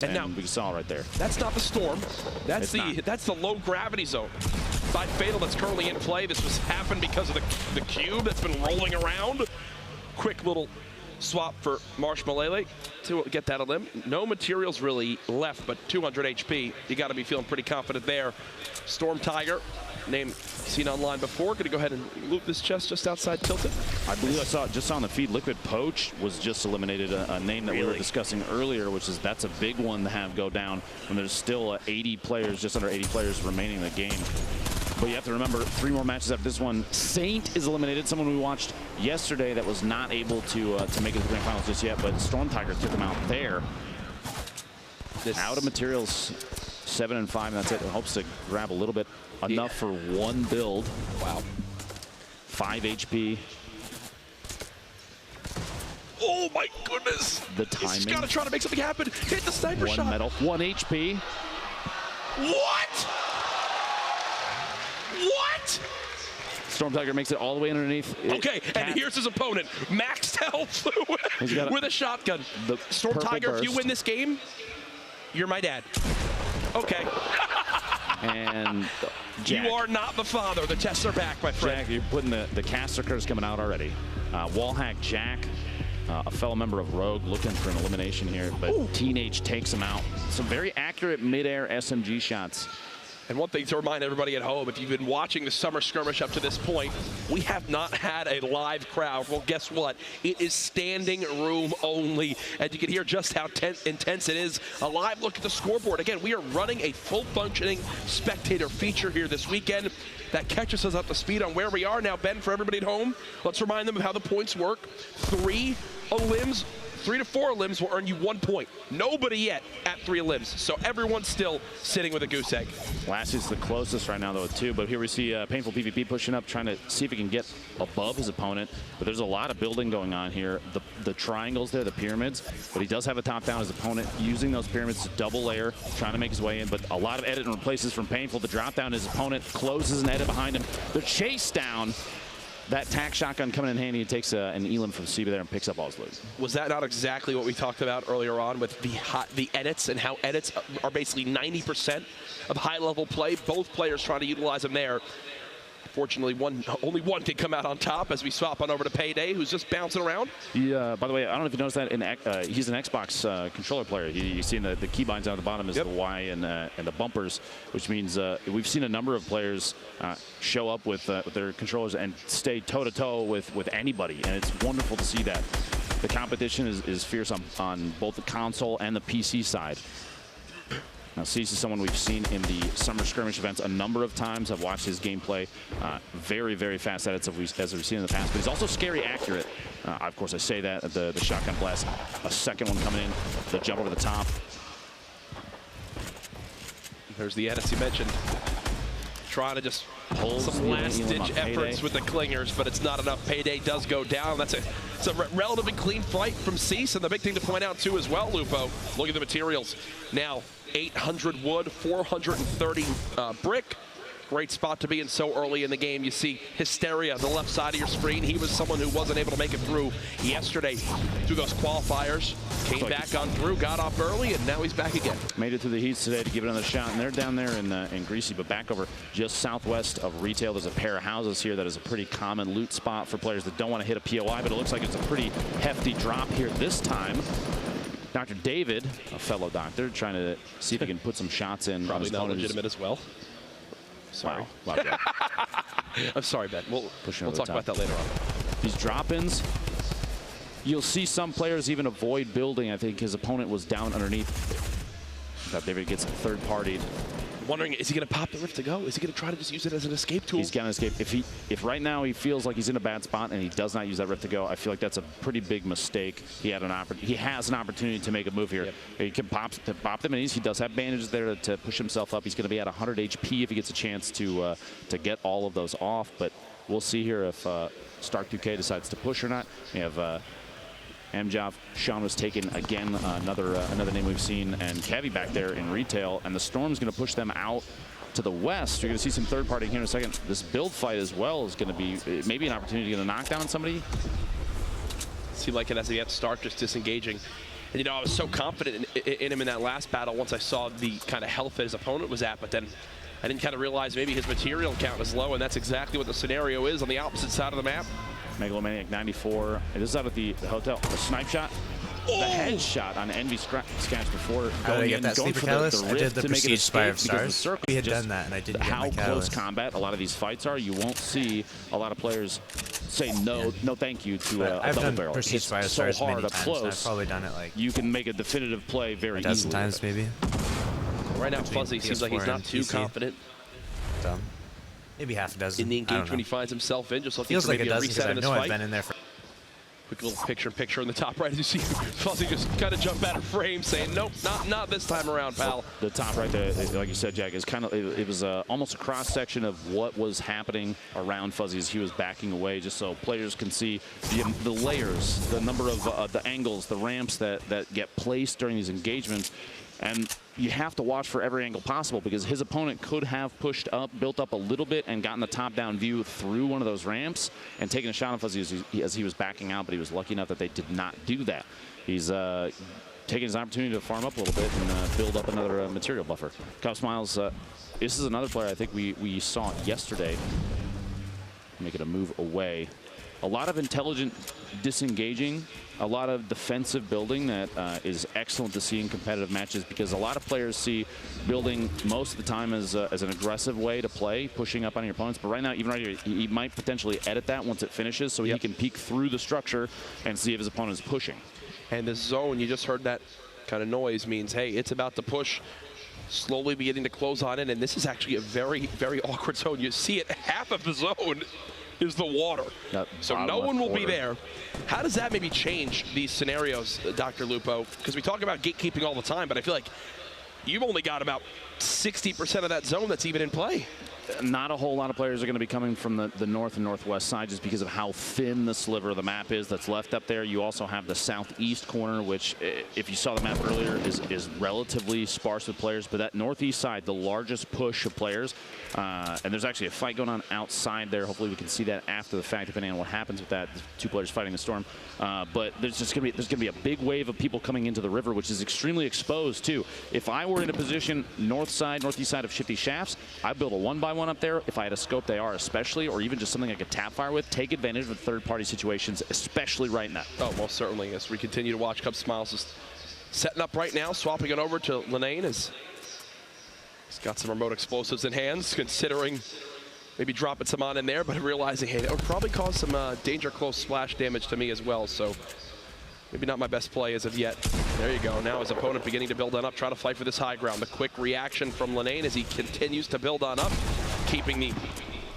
And now we saw right there. That's not the storm. That's the low gravity zone. By Fatal that's currently in play. This was happened because of the cube that's been rolling around. Quick little swap for Marshmallow to get that elim. No materials really left, but 200 HP. You got to be feeling pretty confident there. Storm Tiger, name seen online before. Going to go ahead and loop this chest just outside Tilted. I believe I saw it just on the feed. Liquid Poach was just eliminated, a name that we were discussing earlier, which is that's a big one to have go down when there's still 80 players, just under 80 players remaining in the game. But you have to remember, 3 more matches after this one. Saint is eliminated, someone we watched yesterday that was not able to make it to the grand finals just yet, but Storm Tiger took him out there. Out of materials, 7 and 5, and that's it. It hopes to grab a little bit, enough for one build. Wow. 5 HP. Oh my goodness! The timing. He's got to try to make something happen. Hit the sniper shot. 1 medal, 1 HP. What? What? Storm Tiger makes it all the way underneath. Okay, and here's his opponent. Maxed health with a shotgun. Storm Tiger, if you win this game, you're my dad. Okay. And Jack, you are not the father. The tests are back, my friend. Jack, you're putting the caster curse coming out already. Wallhack Jack, a fellow member of Rogue, looking for an elimination here, but Teenage takes him out. Some very accurate mid-air SMG shots. And one thing to remind everybody at home, if you've been watching the Summer Skirmish up to this point, we have not had a live crowd. Well, guess what? It is standing room only. And you can hear just how intense it is. A live look at the scoreboard. Again, we are running a full-functioning spectator feature here this weekend that catches us up to speed on where we are. Now, Ben, for everybody at home, let's remind them of how the points work. 3 to 4 limbs will earn you 1 point. Nobody yet at 3 limbs, so everyone's still sitting with a goose egg. Lassy's the closest right now, though, with 2, but here we see Painful PvP pushing up, trying to see if he can get above his opponent, but there's a lot of building going on here. The triangles there, the pyramids, but he does have a top down his opponent, using those pyramids to double layer, trying to make his way in, but a lot of edit and replaces from Painful. The drop down, his opponent closes an edit behind him. The chase down. That tack shotgun coming in handy. He takes an elim from Siva there and picks up all his loot. Was that not exactly what we talked about earlier on with the edits and how edits are basically 90% of high-level play? Both players trying to utilize them there. Fortunately, only one can come out on top as we swap on over to Payday, who's just bouncing around. Yeah, by the way, I don't know if you noticed that he's an Xbox controller player. You see the keybinds down at the bottom is the Y and the bumpers, which means we've seen a number of players show up with their controllers and stay toe-to-toe with anybody, and it's wonderful to see that. The competition is fierce on both the console and the PC side. Now, Cease is someone we've seen in the Summer Skirmish events a number of times. I've watched his gameplay. Very, very fast edits as we've seen in the past, but he's also scary accurate. Of course, I say that, the shotgun blast. A second one coming in, the jump over the top. There's the edits you mentioned. Trying to just pull some last-ditch efforts with the clingers, but it's not enough. Payday does go down. It's a relatively clean fight from Cease, and the big thing to point out, too, as well, Lupo, look at the materials. Now, 800 wood, 430 brick. Great spot to be in so early in the game. You see Hysteria, the left side of your screen. He was someone who wasn't able to make it through yesterday through those qualifiers. Came back on through, got off early, and now he's back again. Made it through the heats today to give it another shot, and they're down there in Greasy, but back over just southwest of Retail. There's a pair of houses here that is a pretty common loot spot for players that don't want to hit a POI, but it looks like it's a pretty hefty drop here this time. Dr. David, a fellow doctor, trying to see if he can put some shots in. Probably not legitimate as well. Sorry. Wow. I'm sorry, Ben. We'll talk about that later on. These drop-ins, you'll see some players even avoid building. I think his opponent was down underneath. That David gets third-partied. Wondering, is he going to pop the Rift to go? Is he going to try to just use it as an escape tool? He's going to escape. If right now he feels like he's in a bad spot and he does not use that Rift to go, I feel like that's a pretty big mistake. He has an opportunity to make a move here. Yep. He can pop them, and he does have bandages there to push himself up. He's going to be at 100 HP if he gets a chance to get all of those off. But we'll see here if Stark 2K decides to push or not. We have Amjov, Sean was taken again, another name we've seen, and Kevy back there in Retail, and the Storm's going to push them out to the west. You're going to see some third party here in a second. This build fight as well is going to be maybe an opportunity to get a knockdown on somebody. Seemed like it as he had to start just disengaging And, you know, I was so confident in him in that last battle once I saw the kind of health that his opponent was at, but then I didn't kind of realize maybe his material count is low, and that's exactly what the scenario is on the opposite side of the map. Megalomaniac 94. It is out at the hotel. The snipe shot. The headshot on Envy Scratch before going in, going for the rift to make it a Spire of Stars. We had done that, and I didn't get my How close combat a lot of these fights are, you won't see a lot of players say no thank you to a double barrel. It's so Stars hard many up times, close. I've probably done it like you can make a definitive play very easily. A dozen times maybe. Right now, Fuzzy seems like he's not too confident. Maybe half a dozen. In the engagement he finds himself in, just looking feels for like maybe a a dozen reset in this fight. I've been in there for. Quick little picture in the top right as you see Fuzzy just kind of jump out of frame saying, nope, not this time around, pal. The top right there, like you said, Jack, is kind of, it was almost a cross section of what was happening around Fuzzy as he was backing away, just so players can see the layers, the number of the angles, the ramps that get placed during these engagements. And you have to watch for every angle possible because his opponent could have pushed up, built up a little bit, and gotten the top-down view through one of those ramps and taken a shot on Fuzzy as he was backing out, but he was lucky enough that they did not do that. He's taking his opportunity to farm up a little bit and build up another material buffer. Cub Smiles, this is another player I think we saw yesterday making a move away. A lot of intelligent disengaging, a lot of defensive building that is excellent to see in competitive matches because a lot of players see building most of the time as an aggressive way to play, pushing up on your opponents. But right now, even right here, he might potentially edit that once it finishes so he can peek through the structure and see if his opponent is pushing. And this zone, you just heard that kind of noise, means, hey, it's about to push, slowly beginning to close on it. And this is actually a very, very awkward zone. You see it, half of the zone is the water. So no one will be there. How does that maybe change these scenarios, Dr. Lupo? Because we talk about gatekeeping all the time, but I feel like you've only got about 60% of that zone that's even in play. Not a whole lot of players are going to be coming from the north and northwest side just because of how thin the sliver of the map is that's left up there. You also have the southeast corner, which, if you saw the map earlier, is relatively sparse with players. But that northeast side, the largest push of players, and there's actually a fight going on outside there. Hopefully we can see that after the fact, depending on what happens with that. Two players fighting the storm. But there's going to be a big wave of people coming into the river, which is extremely exposed too. If I were in a position northeast side of Shifty Shafts, I'd build a 1x1 up there. If I had a scope they are especially, or even just something I could tap fire with, take advantage of third-party situations, especially right now. Oh, most certainly. As we continue to watch, Cub Smiles is setting up right now, swapping it over to Linane as he's got some remote explosives in hands, considering maybe dropping some on in there, but realizing, hey, that would probably cause some danger close splash damage to me as well. So maybe not my best play as of yet. There you go. Now his opponent beginning to build on up, try to fight for this high ground. The quick reaction from Linane as he continues to build on up, keeping the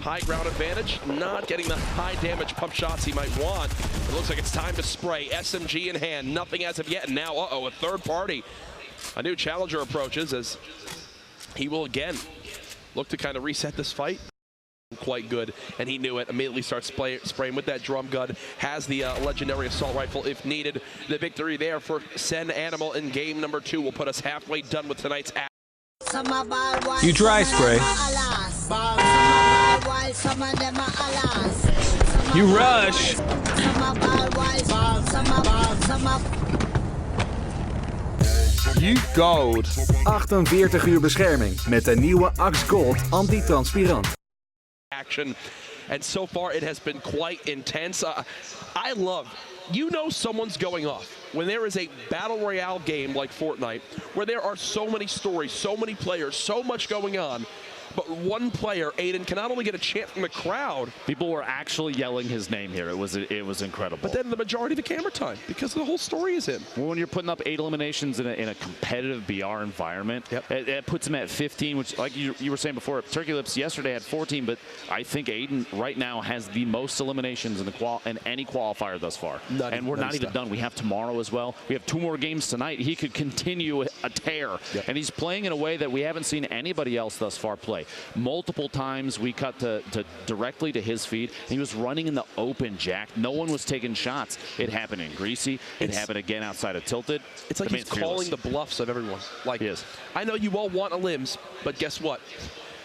high ground advantage, not getting the high damage pump shots he might want. It looks like it's time to spray. SMG in hand, nothing as of yet. And now, a third party. A new challenger approaches as he will again look to kind of reset this fight. Quite good, and he knew it. Immediately starts spraying with that drum gun. Has the legendary assault rifle if needed. The victory there for Sen Animal in game number 2 will put us halfway done with tonight's act. You dry spray. You rush. You gold. 48 uur bescherming met de nieuwe Axe Gold anti-transpirant. Action, and so far it has been quite intense. I love, someone's going off when there is a battle royale game like Fortnite where there are so many stories, so many players, so much going on. But one player, Aiden, can not only get a chant from the crowd. People were actually yelling his name here. It was incredible. But then the majority of the camera time, because the whole story is him. Well, when you're putting up 8 eliminations in a competitive BR environment, it puts him at 15, which, like you were saying before, Turkey Lips yesterday had 14, but I think Aiden right now has the most eliminations in any qualifier thus far. And we're not even done. We have tomorrow as well. We have 2 more games tonight. He could continue a tear. And he's playing in a way that we haven't seen anybody else thus far play. Multiple times we cut to directly to his feed. He was running in the open, Jack. No one was taking shots. It happened in Greasy. It happened again outside of Tilted. It's like he's calling the bluffs of everyone. Like, I know you all want a limbs, but guess what?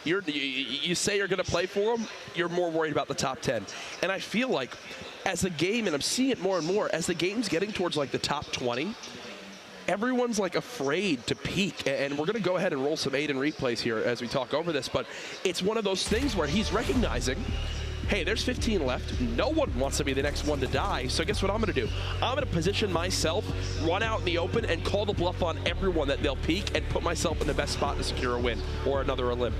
You say you're going to play for them, you're more worried about the top 10. And I feel like as the game, and I'm seeing it more and more, as the game's getting towards like the top 20, everyone's like afraid to peek, and we're going to go ahead and roll some Aiden replays here as we talk over this, but it's one of those things where he's recognizing, hey, there's 15 left. No one wants to be the next one to die. So guess what I'm going to do? I'm going to position myself, run out in the open, and call the bluff on everyone that they'll peek and put myself in the best spot to secure a win or another elim.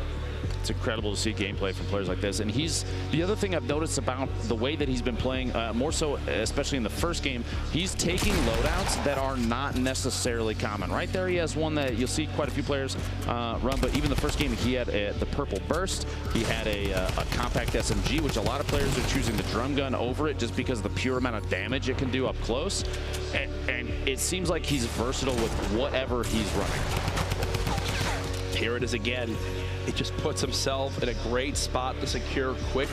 It's incredible to see gameplay from players like this. And the other thing I've noticed about the way that he's been playing, more so, especially in the first game, he's taking loadouts that are not necessarily common. Right there, he has one that you'll see quite a few players run, but even the first game, he had the purple burst. He had a compact SMG, which a lot of players are choosing the drum gun over it just because of the pure amount of damage it can do up close. And it seems like he's versatile with whatever he's running. Here it is again. It just puts himself in a great spot to secure quick,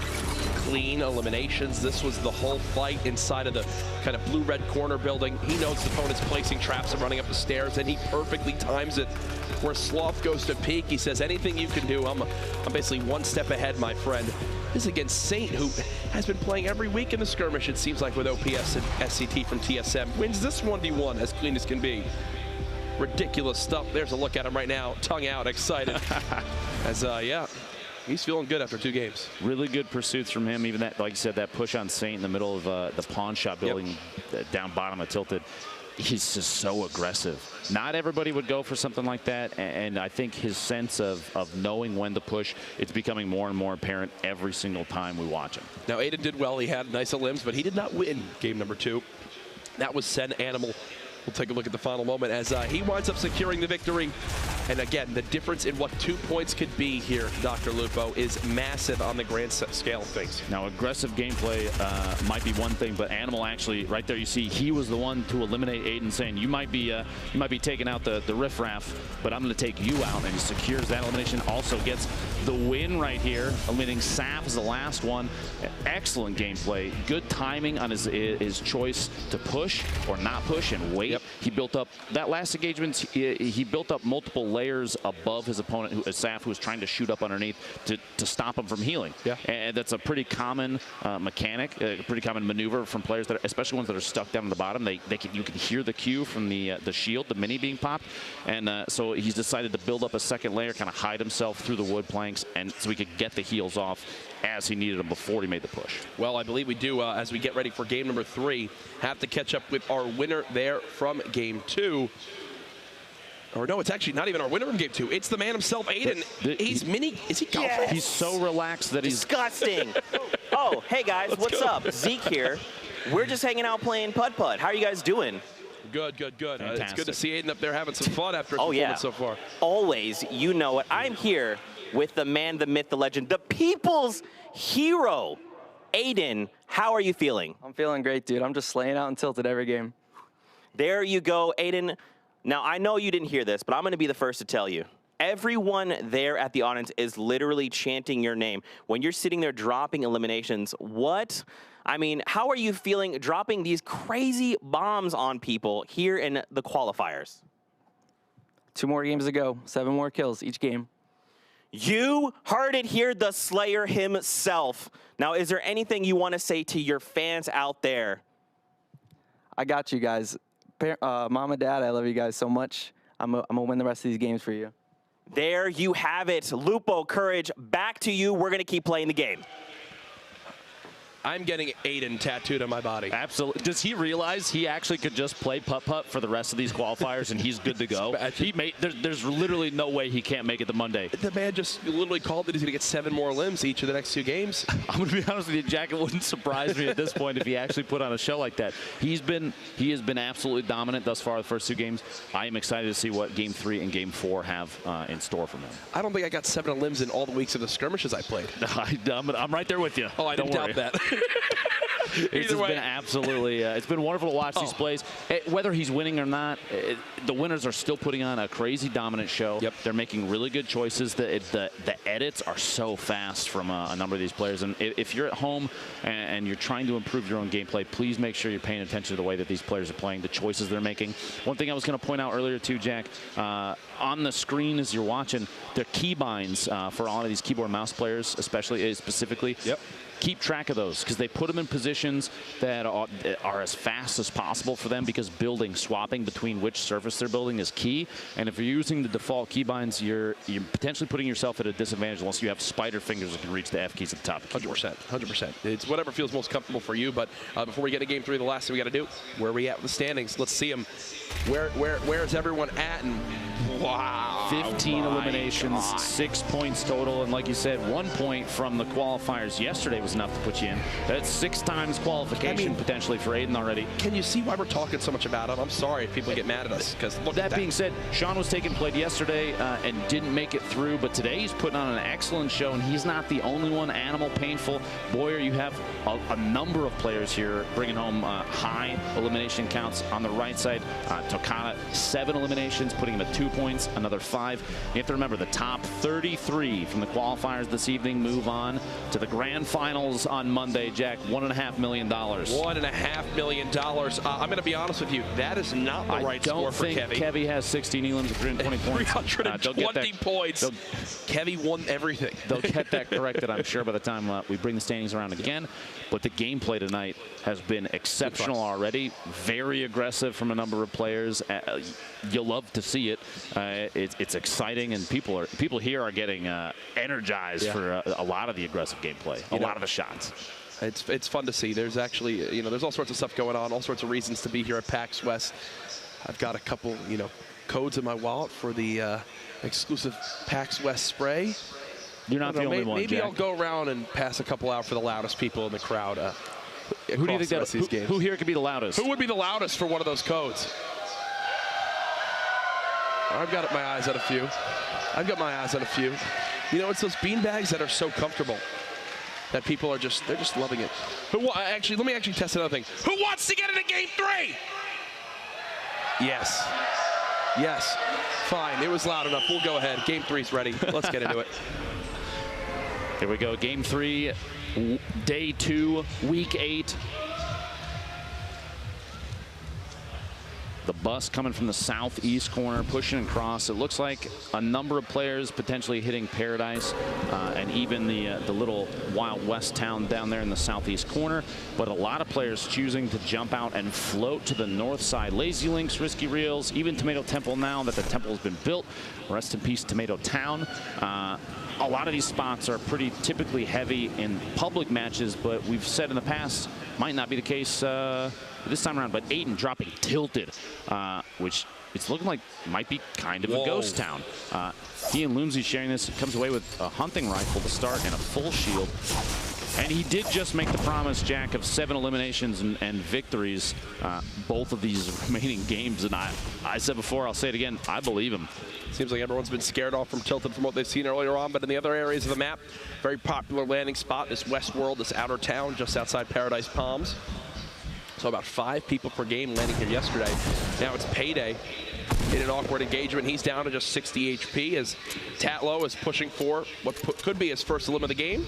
clean eliminations. This was the whole fight inside of the kind of blue-red corner building. He knows the opponent's placing traps and running up the stairs, and he perfectly times it. Where Sloth goes to peek, he says, anything you can do, I'm basically one step ahead, my friend. This is against Saint, who has been playing every week in the skirmish, it seems like, with OPS and SCT from TSM. Wins this 1v1 as clean as can be. Ridiculous stuff. There's a look at him right now, tongue out, excited. As, yeah, he's feeling good after 2 games. Really good pursuits from him. Even that, like you said, that push on Saint in the middle of the pawn shop building down bottom of Tilted. He's just so aggressive. Not everybody would go for something like that, and I think his sense of knowing when to push, it's becoming more and more apparent every single time we watch him. Now, Aiden did well. He had nice limbs, but he did not win game number 2. That was Sen Animal. We'll take a look at the final moment as he winds up securing the victory. And again, the difference in what 2 points could be here, Dr. Lupo, is massive on the grand scale of things. Now, aggressive gameplay might be one thing, but Animal actually, right there, you see he was the one to eliminate Aiden, saying you might be taking out the riffraff, but I'm going to take you out, and he secures that elimination. Also gets the win right here, eliminating Saf as the last one. Excellent gameplay, good timing on his choice to push or not push and wait. Yep. He built up that last engagement. He built up multiple layers above his opponent, Saf, who was trying to shoot up underneath to stop him from healing. Yeah. And that's a pretty common mechanic, a pretty common maneuver from players that, especially ones that are stuck down at the bottom. You can hear the cue from the shield, the mini being popped, and so he's decided to build up a second layer, kind of hide himself through the wood planks, and so he could get the heals off as he needed them before he made the push. Well, I believe we do, as we get ready for game number 3, have to catch up with our winner there from game 2. Or no, it's actually not even our winner from game 2. It's the man himself, Aiden. Is he golfing? Yes. He's so relaxed that he's... Disgusting. Oh, hey guys, what's up? Zeke here. We're just hanging out playing putt-putt. How are you guys doing? Good. It's good to see Aiden up there having some fun after his performance so far. Always, you know it. I'm here with the man, the myth, the legend, the people's hero. Aiden, how are you feeling? I'm feeling great, dude. I'm just slaying out in Tilted every game. There you go, Aiden. Now, I know you didn't hear this, but I'm going to be the first to tell you. Everyone there at the audience is literally chanting your name. When you're sitting there dropping eliminations, how are you feeling dropping these crazy bombs on people here in the qualifiers? 2 more games to go, 7 more kills each game. You heard it here, the Slayer himself. Now, is there anything you want to say to your fans out there? I got you guys. Mom and Dad, I love you guys so much. I'm going to win the rest of these games for you. There you have it. Lupo, Courage, back to you. We're going to keep playing the game. I'm getting Aiden tattooed on my body. Absolutely. Does he realize he actually could just play putt-putt for the rest of these qualifiers and he's good to go? There's literally no way he can't make it to Monday. The man just literally called that he's going to get 7 more limbs each of the next 2 games. I'm going to be honest with you, Jack, it wouldn't surprise me at this point if he actually put on a show like that. He has been absolutely dominant thus far the first 2 games. I am excited to see what Game 3 and Game 4 have in store for him. I don't think I got 7 limbs in all the weeks of the skirmishes I played. I'm right there with you. Oh, I don't doubt that. It's been absolutely, it's been wonderful to watch these plays. Whether he's winning or not, the winners are still putting on a crazy dominant show. Yep. They're making really good choices. The edits are so fast from a number of these players. And if you're at home and you're trying to improve your own gameplay, please make sure you're paying attention to the way that these players are playing, the choices they're making. One thing I was going to point out earlier too, Jack, on the screen as you're watching, the keybinds for all of these keyboard mouse players, specifically. Yep. keep track of those because they put them in positions that are as fast as possible for them because swapping between which surface they're building is key. And if you're using the default keybinds, you're potentially putting yourself at a disadvantage unless you have spider fingers that can reach the F keys at the top. 100%. 100%. It's whatever feels most comfortable for you. But before we get to game 3, the last thing we got to do, where are we at with the standings? Let's see them. Where's everyone at? And wow. 15 eliminations, 6 points total. And like you said, 1 point from the qualifiers yesterday was enough to put you in. That's 6 times qualification potentially for Aiden already. Can you see why we're talking so much about him? I'm sorry if people get mad at us. Because look at that. Being said, Sean was played yesterday and didn't make it through. But today he's putting on an excellent show. And he's not the only one. Animal, Painful, Boyer, you have a number of players here bringing home high elimination counts on the right side. Tokana, 7 eliminations, putting him at 2 points, another 5. You have to remember the top 33 from the qualifiers this evening move on to the grand finals on Monday. Jack, $1.5 million. $1.5 million. I'm going to be honest with you. That is not the right score for Kevy. I don't think Kevy has 16 elims at 320 points. 320 points. Kevy won everything. They'll get that corrected, I'm sure, by the time we bring the standings around again. But the gameplay tonight has been exceptional already. Very aggressive from a number of players. You'll love to see it. It's exciting, and people here are getting energized for a lot of the aggressive gameplay, a lot of the shots. It's fun to see. There's actually, there's all sorts of stuff going on, all sorts of reasons to be here at PAX West. I've got a couple, codes in my wallet for the exclusive PAX West spray. You're not the only one, Maybe Jack. I'll go around and pass a couple out for the loudest people in the crowd. Who do you think who here could be the loudest? Who would be the loudest for one of those codes? I've got my eyes on a few. It's those beanbags that are so comfortable that people they're just loving it. Let me actually test another thing. Who wants to get into game 3? Yes. Yes. Fine. It was loud enough. We'll go ahead. Game 3's ready. Let's get into it. Here we go. Game 3, day 2, week 8. The bus coming from the southeast corner, pushing across. It looks like a number of players potentially hitting Paradise and even the little Wild West town down there in the southeast corner. But a lot of players choosing to jump out and float to the north side. Lazy Links, Risky Reels, even Tomato Temple now that the temple has been built. Rest in peace, Tomato Town. A lot of these spots are pretty typically heavy in public matches, but we've said in the past might not be the case this time around. But Aiden dropping Tilted, which it's looking like might be kind of a ghost town. He and Loomsy sharing this. Comes away with a hunting rifle to start and a full shield. And he did just make the promise, Jack, of 7 eliminations and victories both of these remaining games. And I said before, I'll say it again, I believe him. Seems like everyone's been scared off from Tilted from what they've seen earlier on, but in the other areas of the map, very popular landing spot, this Westworld, this outer town just outside Paradise Palms. So about 5 people per game landing here yesterday. Now it's Payday in an awkward engagement. He's down to just 60 HP as Tatlow is pushing for what could be his first elim of the game.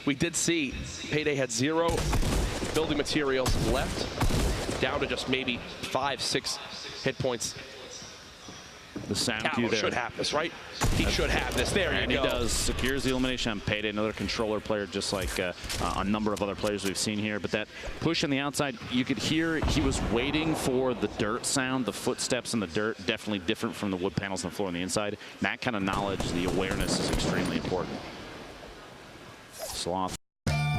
We did see Payday had 0 building materials left, down to just maybe 5-6 hit points. The sound Tatlow cue there. should have this, right? He should have this. There you go. And he does. Secures the elimination on Payday, another controller player, just like a number of other players we've seen here. But that push on the outside, you could hear he was waiting for the dirt sound, the footsteps in the dirt, definitely different from the wood panels on the floor on the inside. That kind of knowledge, the awareness is extremely important. Sloth.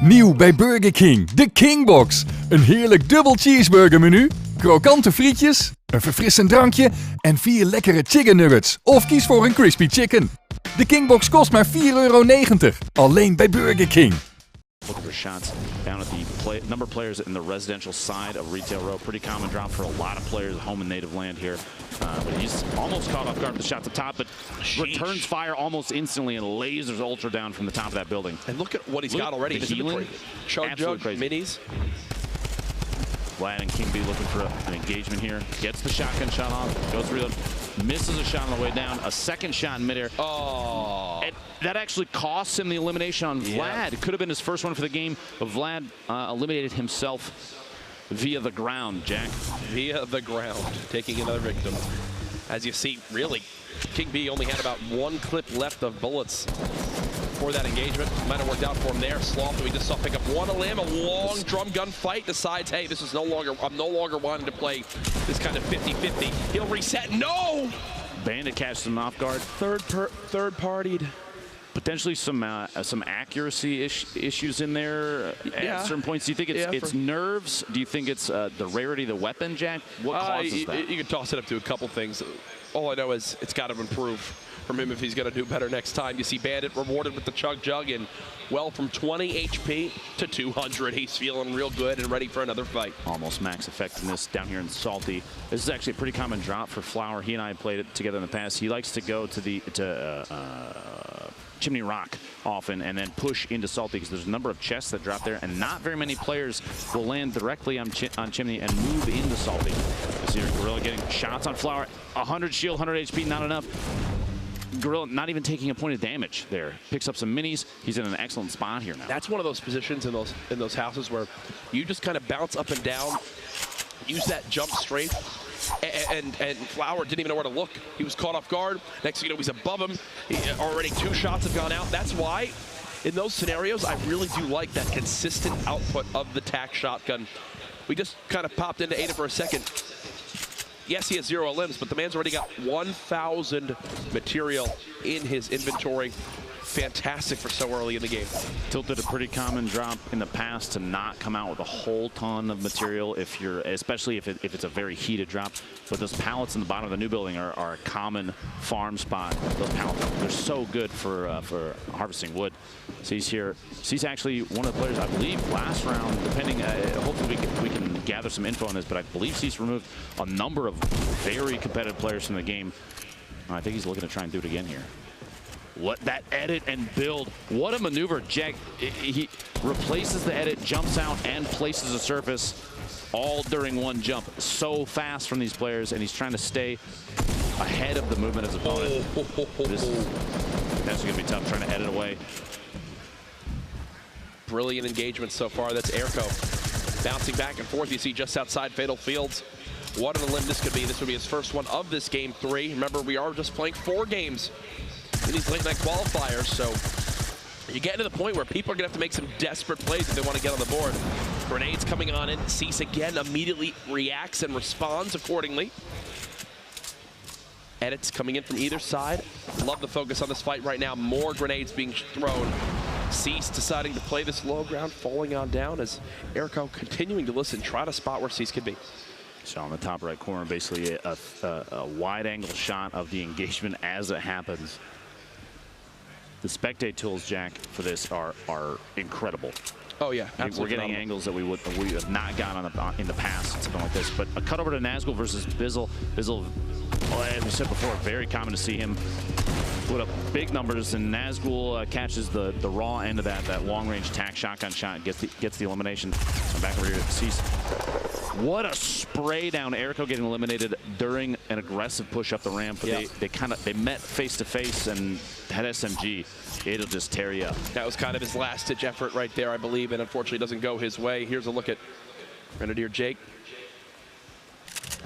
Nieuw bij Burger King, de Kingbox. Een heerlijk dubbel cheeseburger menu, krokante frietjes, een verfrissend drankje en 4 lekkere chicken nuggets. Of kies voor een crispy chicken. De Kingbox kost maar €4,90. Alleen bij Burger King. Looking for shots down at the number of players in the residential side of Retail Row. Pretty common drop for a lot of players, home and native land here. But he's almost caught off guard with the shot at the top, but returns fire almost instantly and lasers Ultra down from the top of that building. And look at what he's got already. The healing, Chug Jug, minis. Vlad and King B looking for an engagement here. Gets the shotgun shot off, goes reload, misses a shot on the way down, a second shot in midair. Oh. And that actually costs him the elimination on Vlad. It could have been his first one for the game, but Vlad eliminated himself via the ground, Jack. Via the ground, taking another victim. As you see, really, King B only had about 1 clip left of bullets. for that engagement. Might have worked out for him there. Sloth, we just saw pick up one limb, a long drum gun fight, decides, hey, this is I'm no longer wanting to play this kind of 50-50. He'll reset. No! Bandit catches him off guard. Third-partied. Potentially some accuracy issues in there at certain points. Do you think it's nerves? Do you think it's the rarity of the weapon, Jack? What causes that? You can toss it up to a couple things. All I know is it's got to improve from him if he's going to do better next time. You see Bandit rewarded with the Chug Jug, and well, from 20 HP to 200, he's feeling real good and ready for another fight. Almost max effectiveness down here in Salty. This is actually a pretty common drop for Flower. He and I played it together in the past. He likes to go to Chimney Rock often and then push into Salty because there's a number of chests that drop there, and not very many players will land directly on Chimney and move into Salty. So here Gorilla getting shots on Flower. 100 shield, 100 HP, not enough. Gorilla not even taking a point of damage there. Picks up some minis. He's in an excellent spot here now. That's one of those positions in those houses where you just kind of bounce up and down, use that jump straight. And Flower didn't even know where to look. He was caught off guard. Next thing you know, he's above him. Already 2 shots have gone out. That's why, in those scenarios, I really do like that consistent output of the TAC shotgun. We just kind of popped into Aiden for a second. Yes, he has 0 limbs, but the man's already got 1,000 material in his inventory. Fantastic for so early in the game. Tilted a pretty common drop in the past to not come out with a whole ton of material especially if it's a very heated drop. But those pallets in the bottom of the new building are a common farm spot. Those pallets, they're so good for harvesting wood. So he's here. So he's actually one of the players, I believe, last round, depending, hopefully we can gather some info on this, but I believe he's removed a number of very competitive players from the game. I think he's looking to try and do it again here. What that edit and build, what a maneuver. Jack, he replaces the edit, jumps out, and places a surface all during one jump. So fast from these players, and he's trying to stay ahead of the movement of his opponent. That's going to be tough, trying to edit away. Brilliant engagement so far. That's Airco bouncing back and forth. You see just outside Fatal Fields. What an limb this could be. This would be his first one of this game 3. Remember, we are just playing 4 games in these late night qualifiers, so you get to the point where people are gonna have to make some desperate plays if they want to get on the board. Grenades coming on in. Cease again immediately reacts and responds accordingly. Edits coming in from either side. Love the focus on this fight right now. More grenades being thrown. Cease deciding to play this low ground, falling on down as Airco continuing to listen, try to spot where Cease could be. So on the top right corner, basically a wide angle shot of the engagement as it happens. The spectate tools, Jack, for this are incredible. Oh yeah, absolutely. We're getting angles that we have not gotten in the past, something like this. But a cut over to Nazgul versus Bizzle. Bizzle, as we said before, very common to see him put up big numbers, and Nazgul catches the raw end of that long-range TAC shotgun shot, gets the elimination. Back over here to Cease. What a spray down. Airco getting eliminated during an aggressive push up the ramp. But they met face to face, and that SMG, it'll just tear you up. That was kind of his last ditch effort right there, I believe, and unfortunately doesn't go his way. Here's a look at Grenadier Jake.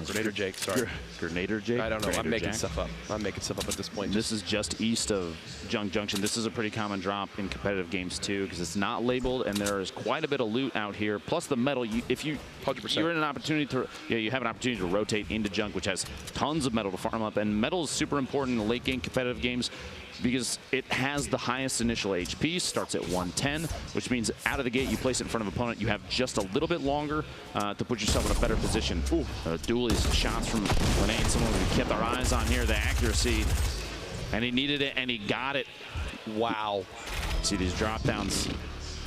Grenadier Jake, sorry. Grenadier Jake? I don't know. I'm making stuff up. I'm making stuff up at this point. This is just east of Junk Junction. This is a pretty common drop in competitive games too, because it's not labeled, and there is quite a bit of loot out here. Plus the metal. If you 100%. You're in an opportunity to, you have an opportunity to rotate into Junk, which has tons of metal to farm up, and metal is super important in late game competitive games, because it has the highest initial HP, starts at 110, which means out of the gate, you place it in front of an opponent, you have just a little bit longer to put yourself in a better position. Dooley's shots from Lene, someone we kept our eyes on here, the accuracy, and he needed it, and he got it. Wow. See these drop downs.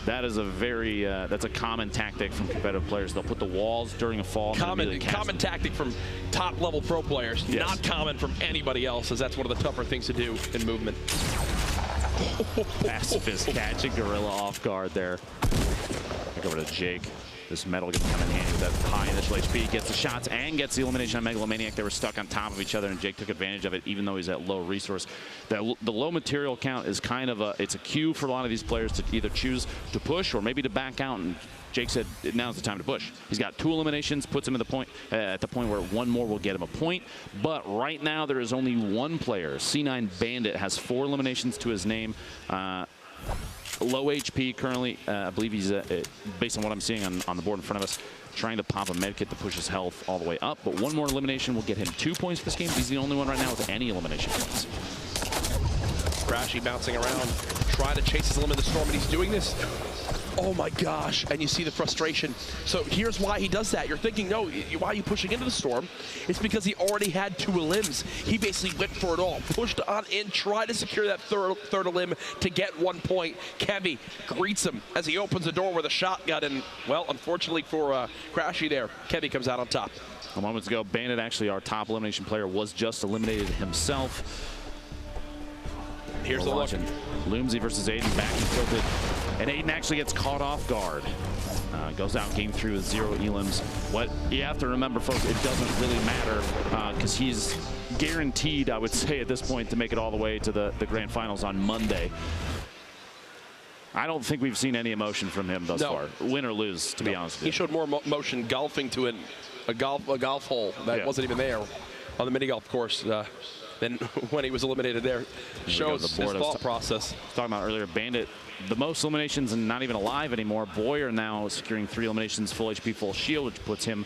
That is a very, that's a common tactic from competitive players. They'll put the walls during a fall. Common tactic from top-level pro players. Yes. Not common from anybody else, as that's one of the tougher things to do in movement. Pacifist catching Gorilla off guard there. Back over to Jake. This metal gets come in handy with that high initial HP, gets the shots and gets the elimination on Megalomaniac. They were stuck on top of each other, and Jake took advantage of it, even though he's at low resource. The low material count is kind of it's a cue for a lot of these players to either choose to push or maybe to back out. And Jake said now's the time to push. He's got 2 eliminations, puts him at the point where 1 more will get him a point. But right now there is only 1 player. C9 Bandit has 4 eliminations to his name. low HP currently. I believe he's, based on what I'm seeing on the board in front of us, trying to pop a med kit to push his health all the way up. But one more elimination will get him 2 points for this game. He's the only one right now with any elimination points. Crashy bouncing around, trying to chase his limit of the storm, and he's doing this. Oh my gosh, and you see the frustration. So here's why he does that. You're thinking, no, why are you pushing into the storm? It's because he already had 2 elims. He basically went for it all, pushed on in, tried to secure that third elim to get 1 point. Kevy greets him as he opens the door with a shotgun, and, well, unfortunately for Crashy there, Kevy comes out on top. A moment ago, Bandit, actually our top elimination player, was just eliminated himself. Here's the look. Loomsy versus Aiden, back and tilted. And Aiden actually gets caught off guard. Goes out game 3 with 0 elims. What you have to remember, folks, it doesn't really matter because he's guaranteed, I would say at this point, to make it all the way to the grand finals on Monday. I don't think we've seen any emotion from him thus far, win or lose, to be honest with you. He showed more motion golfing to a golf hole that wasn't even there on the mini golf course. Than when he was eliminated there. Shows his thought process. Talking about earlier, Bandit, the most eliminations and not even alive anymore. Boyer now securing 3 eliminations, full HP, full shield, which puts him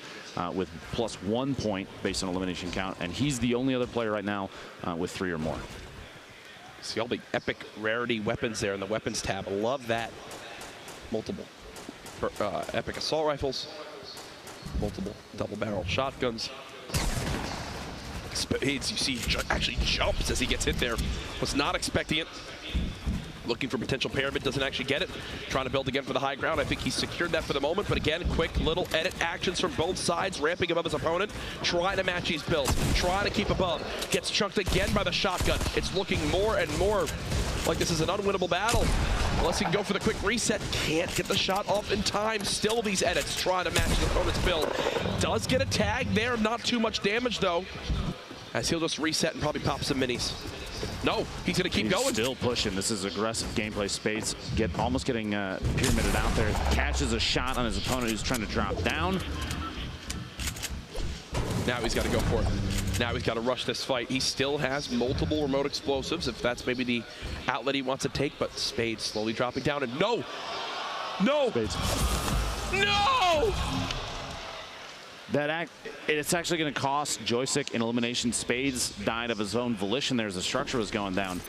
with +1 point based on elimination count. And he's the only other player right now with 3 or more. See all the epic rarity weapons there in the weapons tab. I love that. Multiple epic assault rifles, multiple double barrel shotguns. Spades, you see, actually jumps as he gets hit there. Was not expecting it. Looking for potential pyramid, doesn't actually get it. Trying to build again for the high ground. I think he's secured that for the moment, but again, quick little edit actions from both sides, ramping above his opponent, trying to match these builds, trying to keep above. Gets chunked again by the shotgun. It's looking more and more like this is an unwinnable battle. Unless he can go for the quick reset, can't get the shot off in time. Still these edits, trying to match his opponent's build. Does get a tag there, not too much damage though, as he'll just reset and probably pop some minis. No, he's going to keep going. Still pushing. This is aggressive gameplay. Spades almost getting pyramided out there. Catches a shot on his opponent who's trying to drop down. Now he's got to go for it. Now he's got to rush this fight. He still has multiple remote explosives, if that's maybe the outlet he wants to take, but Spades slowly dropping down, and no! No! Spades. No! It's actually going to cost Joystick an elimination. Spades died of his own volition there as the structure was going down,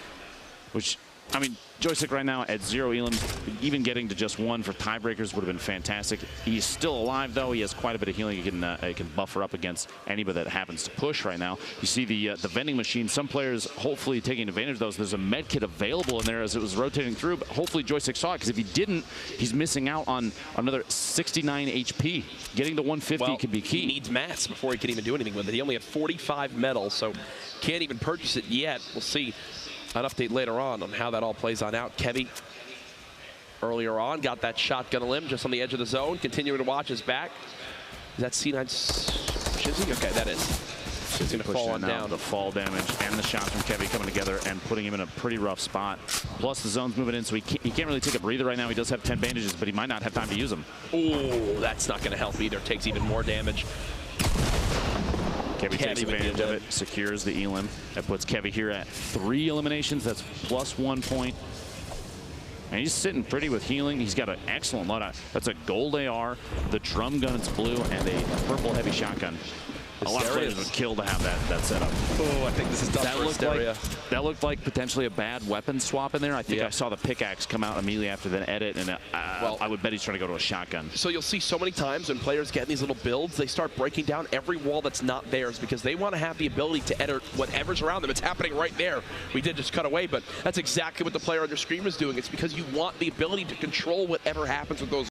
which, I mean, Joystick right now at 0 elims, even getting to just 1 for tiebreakers would have been fantastic. He's still alive, though. He has quite a bit of healing. He can buffer up against anybody that happens to push right now. You see the vending machine. Some players hopefully taking advantage of those. There's a med kit available in there as it was rotating through, but hopefully Joystick saw it, because if he didn't, he's missing out on another 69 HP. Getting to 150 could be key. He needs mats before he can even do anything with it. He only had 45 metal, so can't even purchase it yet. We'll see an update later on how that all plays on out. Kevy earlier on got that shotgun limb just on the edge of the zone, continuing to watch his back. Is that C9 Shizzy? Okay, that is. It's going to fall on down. The fall damage and the shots from Kevy coming together and putting him in a pretty rough spot. Plus the zone's moving in, so he can't really take a breather right now. He does have 10 bandages, but he might not have time to use them. Oh, that's not going to help either. Takes even more damage. Kevy takes advantage of it, secures the elim. That puts Kevy here at 3 eliminations. That's +1 point. And he's sitting pretty with healing. He's got an excellent loadout. That's a gold AR, the drum gun, it's blue, and a purple heavy shotgun. A lot of players would kill to have that setup. Oh, I think this is done for Hysteria. That looked like potentially a bad weapon swap in there. I think I saw the pickaxe come out immediately after the edit, and I would bet he's trying to go to a shotgun. So you'll see so many times when players get in these little builds, they start breaking down every wall that's not theirs because they want to have the ability to edit whatever's around them. It's happening right there. We did just cut away, but that's exactly what the player on your screen is doing. It's because you want the ability to control whatever happens with those.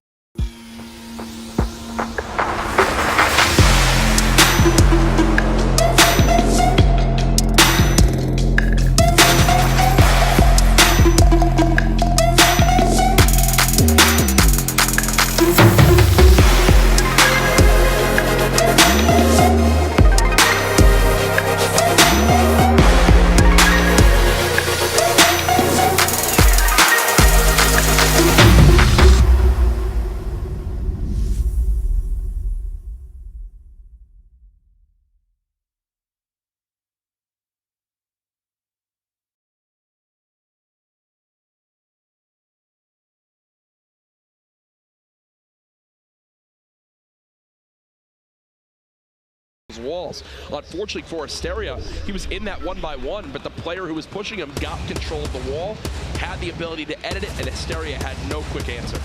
walls. Unfortunately for Asteria, he was in that 1-by-1, but the player who was pushing him got control of the wall, had the ability to edit it, and Asteria had no quick answer.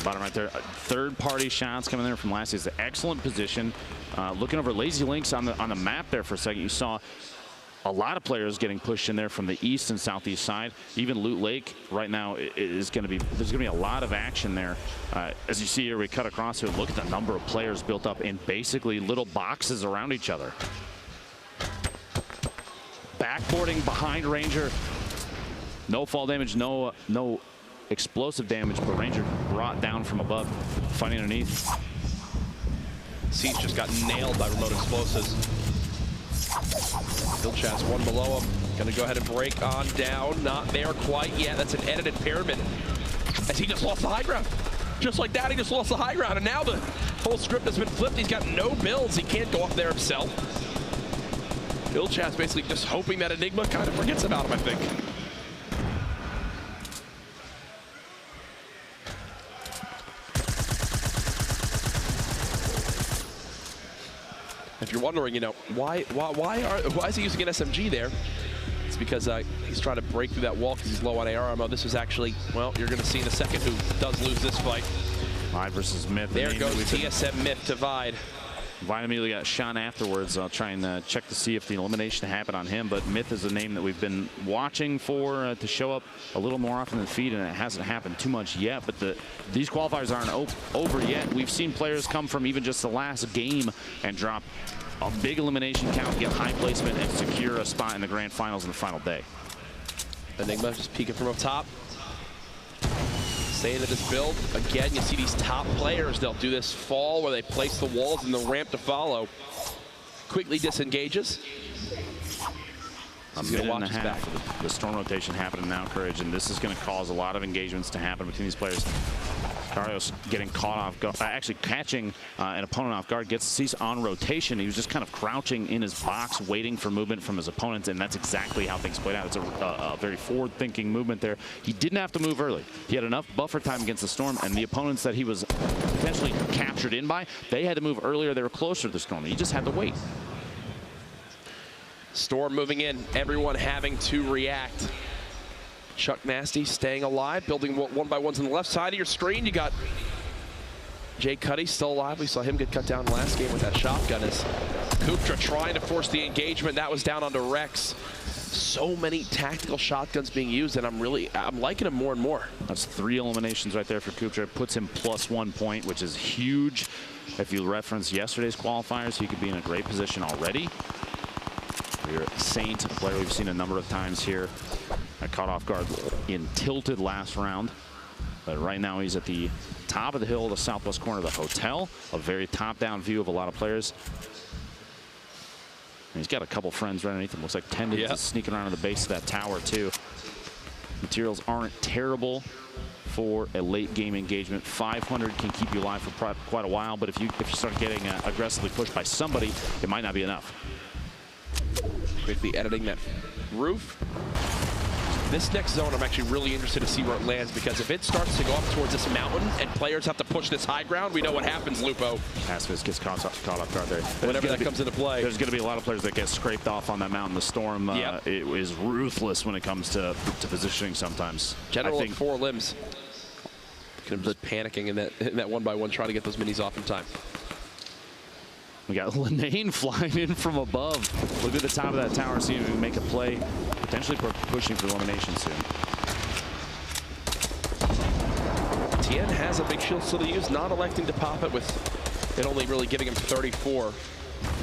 Bottom right there, third-party shots coming there from last season. Excellent position. Looking over Lazy Links on the map there for a second, you saw a lot of players getting pushed in there from the east and southeast side. Even Loot Lake right now is going to be, there's going to be a lot of action there. As you see here, we cut across here. Look at the number of players built up in basically little boxes around each other. Backboarding behind Ranger. No fall damage, no explosive damage, but Ranger brought down from above, fighting underneath. Siege just got nailed by remote explosives. Ilchaz one below him. Gonna go ahead and break on down. Not there quite yet. That's an edited pyramid. As he just lost the high ground. Just like that, he just lost the high ground. And now the whole script has been flipped. He's got no builds. He can't go up there himself. Ilchaz basically just hoping that Enigma kind of forgets about him, I think. If you're wondering, you know, why is he using an SMG there? It's because he's trying to break through that wall because he's low on AR ammo. This is actually, well, you're going to see in a second who does lose this fight. Vide versus Myth. There goes TSM Myth to Vide. Vide immediately got shot afterwards. I'll try and check to see if the elimination happened on him, but Myth is a name that we've been watching for to show up a little more often in the feed, and it hasn't happened too much yet, but these qualifiers aren't over yet. We've seen players come from even just the last game and drop a big elimination count, get high placement, and secure a spot in the grand finals in the final day. Enigma just peeking from up top. Staying at this build. Again, you see these top players, they'll do this fall where they place the walls and the ramp to follow. Quickly disengages. A minute and a half. The storm rotation happening now, Courage, and this is going to cause a lot of engagements to happen between these players. Karios getting caught off guard, actually catching an opponent off guard, gets Cease on rotation. He was just kind of crouching in his box, waiting for movement from his opponent, and that's exactly how things played out. It's a very forward-thinking movement there. He didn't have to move early. He had enough buffer time against the storm, and the opponents that he was potentially captured in by, they had to move earlier. They were closer to the storm. He just had to wait. Storm moving in, everyone having to react. Chuck Nasty staying alive, building 1-by-1s on the left side of your screen. You got Jay Cuddy still alive. We saw him get cut down last game with that shotgun as Kuptra trying to force the engagement. That was down onto Rex. So many tactical shotguns being used, and I'm liking him more and more. That's 3 eliminations right there for Kuptra. Puts him +1 point, which is huge. If you reference yesterday's qualifiers, he could be in a great position already. Your Saint, a player we've seen a number of times here, caught off guard in Tilted last round. But right now he's at the top of the hill, the southwest corner of the hotel. A very top-down view of a lot of players. And he's got a couple friends right underneath him. Looks like Tendons is sneaking around in the base of that tower too. Materials aren't terrible for a late game engagement. 500 can keep you alive for quite a while, but if you start getting aggressively pushed by somebody, it might not be enough. Quickly editing that roof. This next zone, I'm actually really interested to see where it lands, because if it starts to go up towards this mountain and players have to push this high ground, we know what happens, Lupo. Asphys gets caught off guard there. Whenever that comes into play. There's going to be a lot of players that get scraped off on that mountain. The storm it is ruthless when it comes to positioning sometimes. General of 4 limbs. Just panicking in that 1-by-1, trying to get those minis off in time. We got Linane flying in from above. Look at the top of that tower, see if we can make a play. Potentially pushing for elimination soon. Tien has a big shield still to use, not electing to pop it, with it only really giving him 34.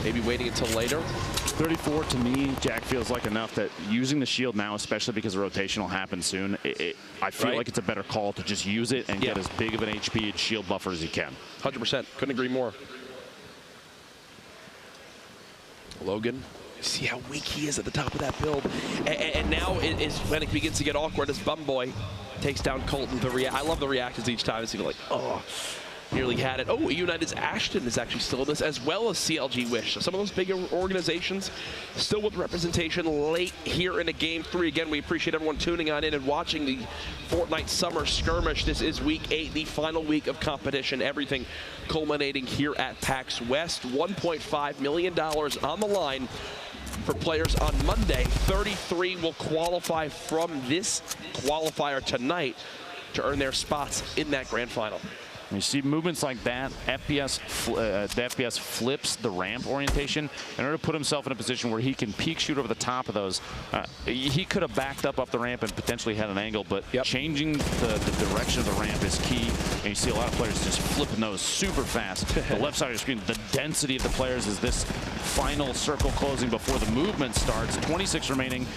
Maybe waiting until later. 34 to me, Jack, feels like enough that using the shield now, especially because the rotation will happen soon, I feel like it's a better call to just use it and get as big of an HP and shield buffer as you can. 100%. Couldn't agree more. Logan, see how weak he is at the top of that build. And now it is when it begins to get awkward as Bumboy takes down Colton. I love the reactions each time. It's like, oh. nearly had it. Oh, United's Ashton is actually still in this, as well as CLG Wish. So some of those bigger organizations still with representation late here into Game 3. Again, we appreciate everyone tuning on in and watching the Fortnite Summer Skirmish. This is Week 8, the final week of competition. Everything culminating here at PAX West. $1.5 million on the line for players on Monday. 33 will qualify from this qualifier tonight to earn their spots in that grand final. You see movements like that, the FPS flips the ramp orientation in order to put himself in a position where he can peek shoot over the top of those. He could have backed up the ramp and potentially had an angle, but changing the direction of the ramp is key. And you see a lot of players just flipping those super fast. The left side of the screen, the density of the players is this final circle closing before the movement starts. 26 remaining,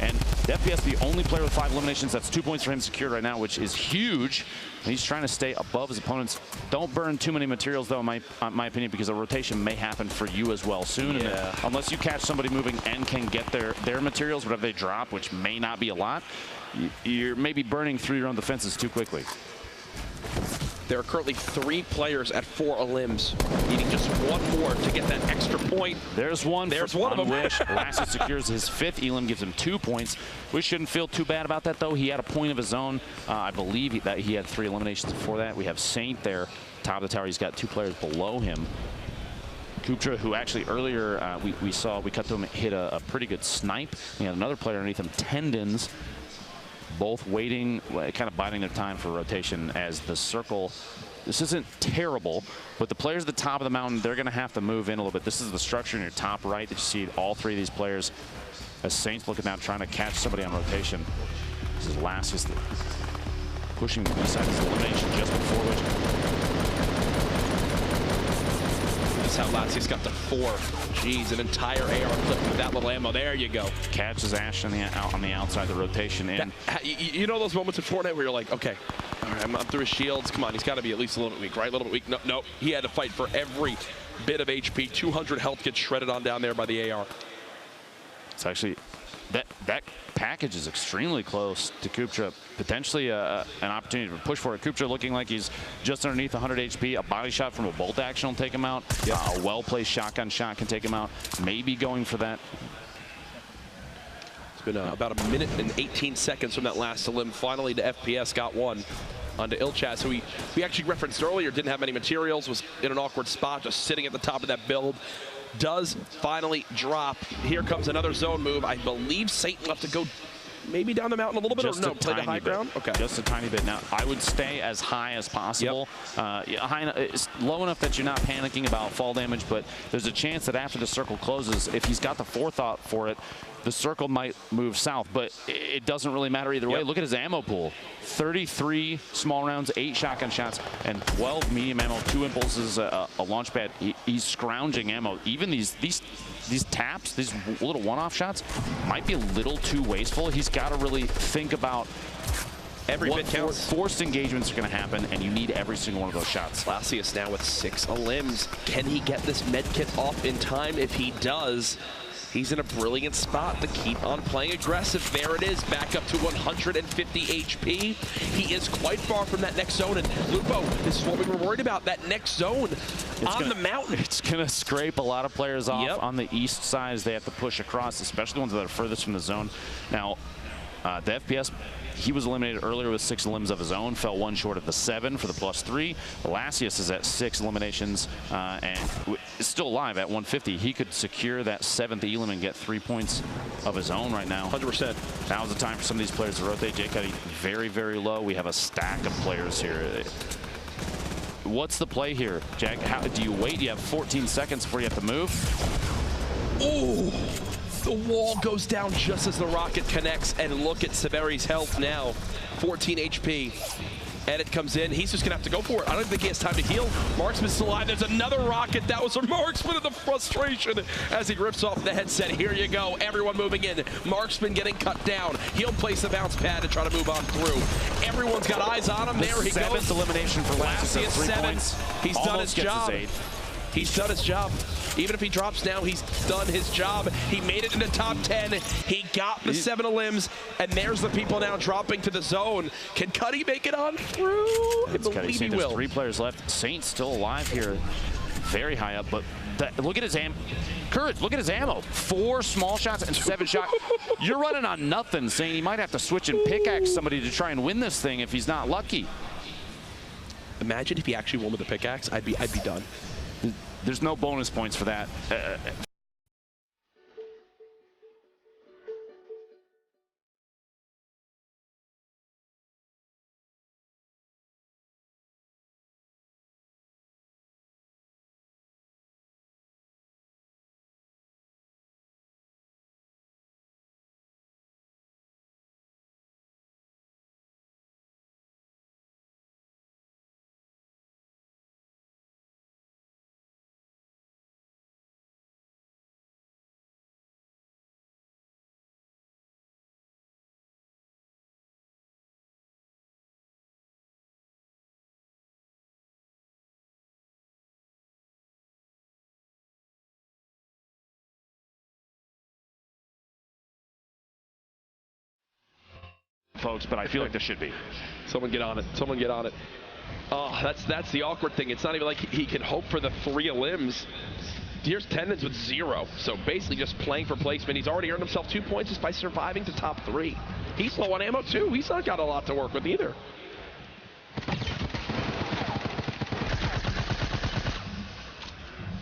and the FPS, the only player with 5 eliminations. That's 2 points for him secured right now, which is huge. And he's trying to stay above his opponents. Don't burn too many materials, though, in my opinion, because a rotation may happen for you as well soon. And unless you catch somebody moving and can get their materials, whatever they drop, which may not be a lot, you're maybe burning through your own defenses too quickly. There are currently 3 players at 4 elims, needing just 1 more to get that extra point. There's one. There's one of them. Wish. Lassie secures his 5th elim, gives him 2 points. Wish shouldn't feel too bad about that, though. He had a point of his own. I believe that he had 3 eliminations before that. We have Saint there, top of the tower. He's got 2 players below him. Kuptra, who actually earlier we cut to him hit a pretty good snipe. He had another player underneath him, Tendons. Both waiting, kind of biding their time for rotation as the circle. This isn't terrible, but the players at the top of the mountain, they're going to have to move in a little bit. This is the structure in your top right that you see all 3 of these players. As Saints looking out, trying to catch somebody on rotation. This is Lassius pushing the east side of his elimination just before Wish. This is how Lassius got to 4. Jeez, an entire AR clip with that little ammo. There you go. Catches Ash on the outside of the rotation. And you know those moments in Fortnite where you're like, okay, all right, I'm through his shields. Come on, he's got to be at least a little bit weak, right? A little bit weak. No, he had to fight for every bit of HP. 200 health gets shredded on down there by the AR. It's actually, that package is extremely close to Kuptra. Potentially an opportunity to push for it. Kuptra looking like he's just underneath 100 HP. A body shot from a bolt action will take him out. A well-placed shotgun shot can take him out. Maybe going for that. It's been about 1 minute and 18 seconds from that last elim. Finally, the FPS got one onto Ilchaz, who we actually referenced earlier, didn't have many materials, was in an awkward spot, just sitting at the top of that build. Does finally drop. Here comes another zone move. I believe Satan will have to go maybe down the mountain a little bit, just or no, play the high ground? Okay. Just a tiny bit. Now, I would stay as high as possible. It's low enough that you're not panicking about fall damage, but there's a chance that after the circle closes, if he's got the forethought for it, the circle might move south, but it doesn't really matter either way. Look at his ammo pool. 33 small rounds, 8 shotgun shots, and 12 medium ammo, 2 impulses, a launch pad. He's scrounging ammo. Even these taps, these little one-off shots, might be a little too wasteful. He's got to really think about every bit counts. Forced engagements are going to happen, and you need every single one of those shots. Lassius now with 6 elims. Can he get this med kit off in time? If he does, he's in a brilliant spot to keep on playing aggressive. There it is, back up to 150 HP. He is quite far from that next zone, and Lupo, this is what we were worried about, that next zone on the mountain. It's going to scrape a lot of players off on the east side as they have to push across, especially the ones that are furthest from the zone. Now, the FPS, he was eliminated earlier with 6 elims of his own, fell 1 short of the 7 for the +3. Lassius is at 6 eliminations and is still alive at 150. He could secure that 7th elim and get 3 points of his own right now. 100%. Now's the time for some of these players to rotate. Jake Cuddy very, very low. We have a stack of players here. What's the play here, Jack? How do you wait? You have 14 seconds before you have to move. Ooh. The wall goes down just as the rocket connects, and look at Severi's health now. 14 HP. Edit comes in. He's just going to have to go for it. I don't think he has time to heal. Marksman's still alive. There's another rocket. That was a Marksman, and the frustration as he rips off the headset. Here you go. Everyone moving in. Marksman getting cut down. He'll place the bounce pad to try to move on through. Everyone's got eyes on him. There he goes. 7th elimination for Lassius. 7. He's done his job. He's done his job. Even if he drops now, he's done his job. He made it in the top 10. He got the 7 limbs, and there's the people now dropping to the zone. Can Cuddy make it on through? I believe he will. There's 3 players left. Saint still alive here, very high up, but look at his Courage, look at his ammo. 4 small shots and 7 shots. You're running on nothing, Saint. He might have to switch and pickaxe somebody to try and win this thing if he's not lucky. Imagine if he actually won with a pickaxe. I'd be done. There's no bonus points for that. Folks, but I feel like there should be. Someone get on it. Someone get on it. Oh, that's the awkward thing. It's not even like he can hope for the 3 limbs. Here's Tendons with 0. So basically just playing for placement. He's already earned himself 2 points just by surviving to top 3. He's low on ammo too. He's not got a lot to work with either.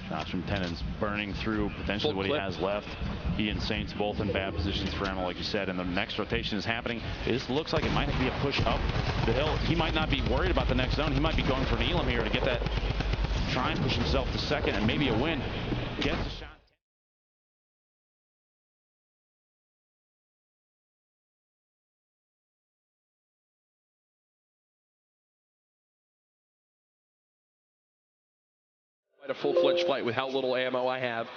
Shots from Tendons burning through potentially what he has left. He and Saints both in bad positions for ammo, like you said, and the next rotation is happening. This looks like it might be a push up the hill. He might not be worried about the next zone. He might be going for an Elam here to get that, try and push himself to second and maybe a win. Gets a shot. A full-fledged fight with how little ammo I have.